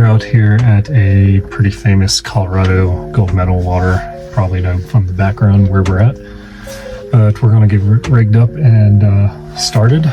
out here at a pretty famous Colorado gold medal water, probably know from the background where we're at. But we're gonna get rigged up and started.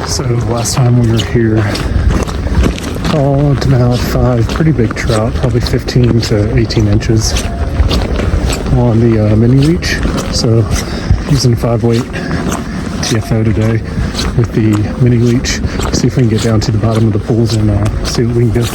So last time we were here, caught about 5 pretty big trout, probably 15 to 18 inches on the mini leech. So using 5-weight TFO today with the mini leech. See if we can get down to the bottom of the pools and see what we can do.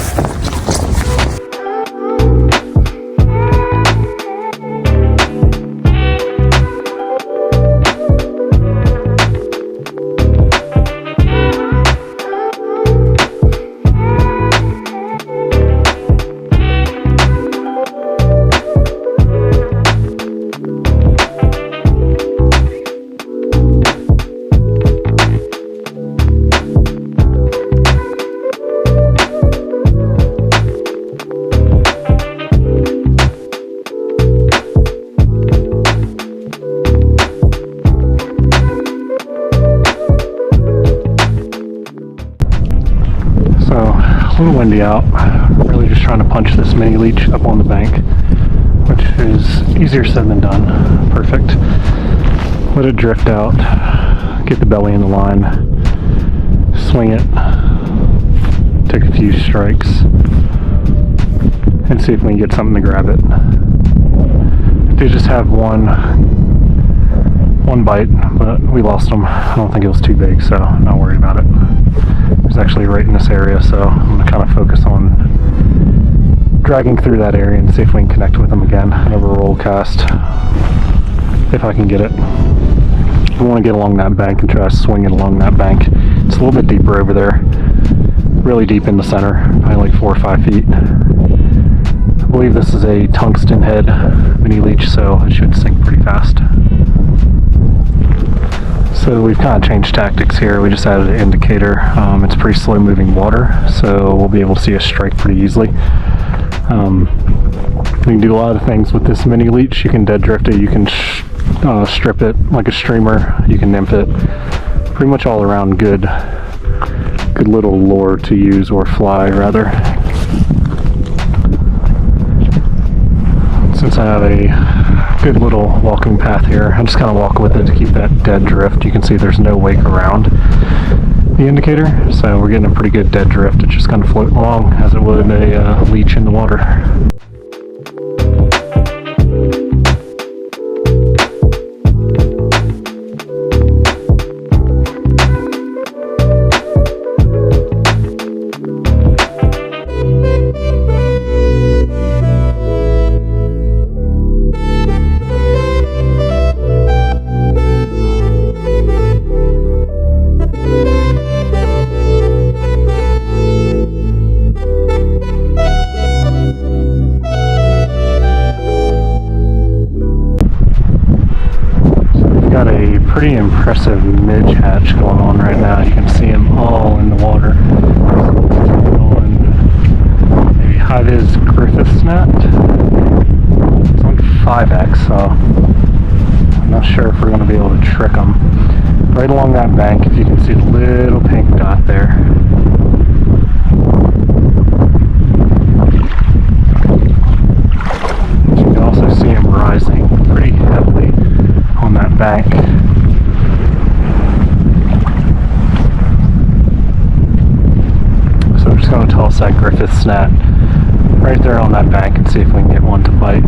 A little windy out, really just trying to punch this mini leech up on the bank, which is easier said than done. Perfect. Let it drift out, get the belly in the line, swing it, take a few strikes, and see if we can get something to grab it. They just have one bite, but we lost them. I don't think it was too big, so I'm not worried about it. It's actually right in this area, so I'm going to kind of focus on dragging through that area and see if we can connect with them again. Kind of a roll cast, if I can get it. We want to get along that bank and try to swing it along that bank. It's a little bit deeper over there, really deep in the center, probably like 4 or 5 feet. I believe this is a tungsten head mini leech, so it should sink pretty fast. So we've kind of changed tactics here. We just added an indicator. It's pretty slow moving water, so we'll be able to see a strike pretty easily. You can do a lot of things with this mini leech. You can dead drift it, you can strip it like a streamer, you can nymph it. Pretty much all around good little lure to use, or fly rather. Since I have a good little walking path here, I just kind of walk with it to keep that dead drift. You can see there's no wake around the indicator, so we're getting a pretty good dead drift. It's just kind of floating along as it would a leech in the water. Pretty impressive midge hatch going on right now. You can see them all in the water. Maybe high-vis Griffith's net. It's on 5X, so I'm not sure if we're going to be able to trick them. Right along that bank, if you can see the little pink dot there. You can also see them rising pretty heavily on that bank. Going to toss that Griffith's net right there on that bank and see if we can get one to bite.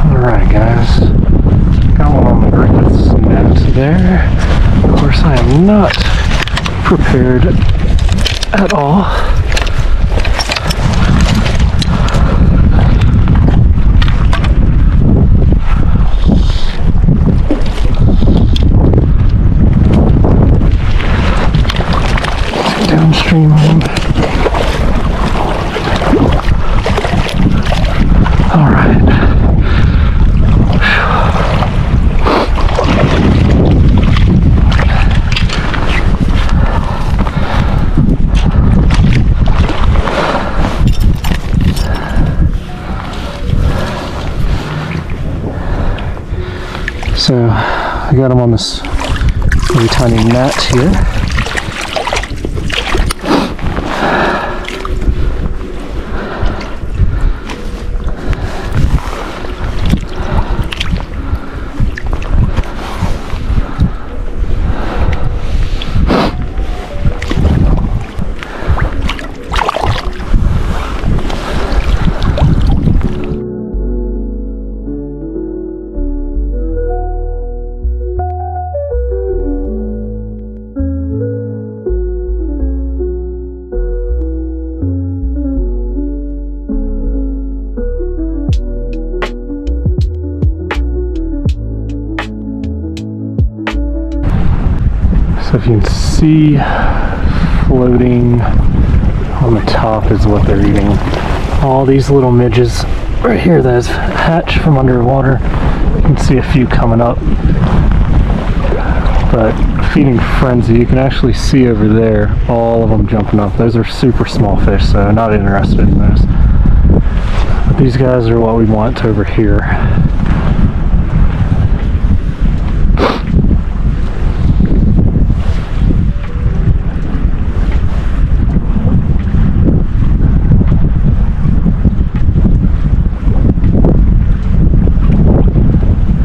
Alright guys, got one on the Griffith's net there. Of course I am not prepared at all. Downstream of them. All right. So I got them on this really tiny mat here. So if you can see, floating on the top is what they're eating. All these little midges right here that hatch from underwater. You can see a few coming up. But feeding frenzy, you can actually see over there all of them jumping up. Those are super small fish, so not interested in those. But these guys are what we want over here.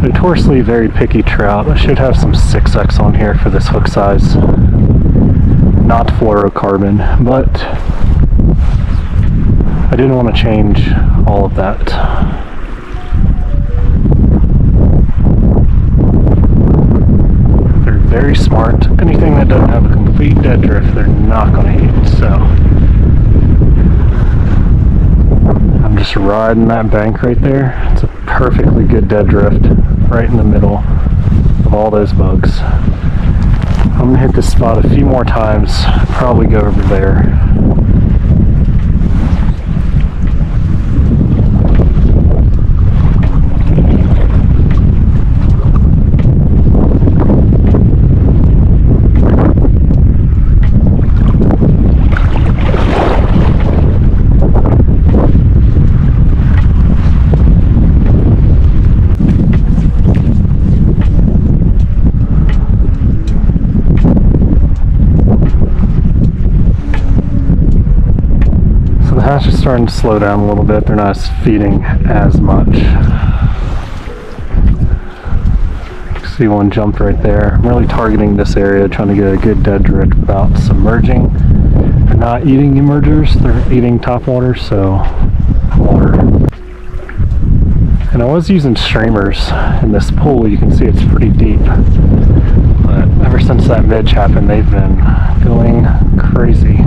Notoriously very picky trout. I should have some 6X on here for this hook size. Not fluorocarbon, but I didn't want to change all of that. They're very smart. Anything that doesn't have a complete dead drift, they're not going to eat, so I'm just riding that bank right there. It's a perfectly good dead drift right in the middle of all those bugs. I'm gonna hit this spot a few more times, probably go over there. Hatch is starting to slow down a little bit. They're not feeding as much. See one jumped right there. I'm really targeting this area, trying to get a good dead drift without submerging. They're not eating emergers, they're eating topwater, so water. And I was using streamers in this pool. You can see it's pretty deep. But ever since that midge happened, they've been going crazy.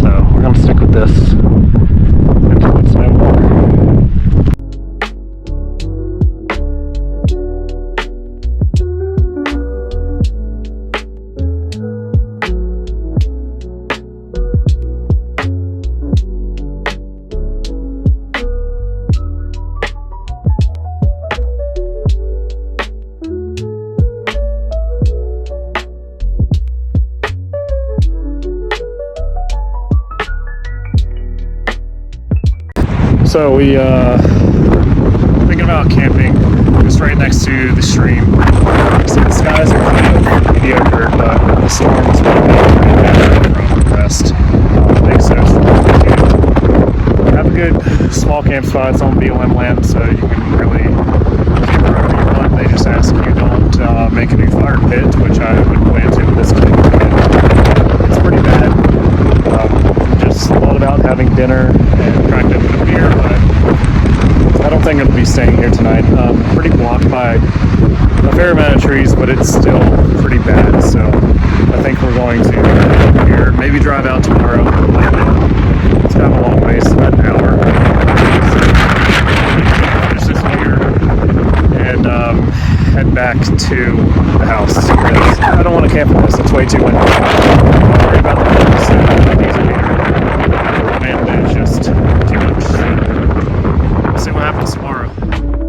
So we're going to stick with this until it's no more. So we thinking about camping just right next to the stream. So the skies are kind of mediocre, but the storm's probably pretty bad from the rest. I think so. Have a good small camp spot. It's on BLM land, so you can really camp wherever you want. They just ask you don't make a new fire pit, which I would plan to with this kid. It's pretty bad. Just thought about having dinner and cracked open a beer, but I don't think I'm going to be staying here tonight. Pretty blocked by a fair amount of trees, but it's still pretty bad, so I think we're going to here, maybe drive out tomorrow. way too windy. Don't worry about the birds. Man, it's just too much. We'll see what happens tomorrow.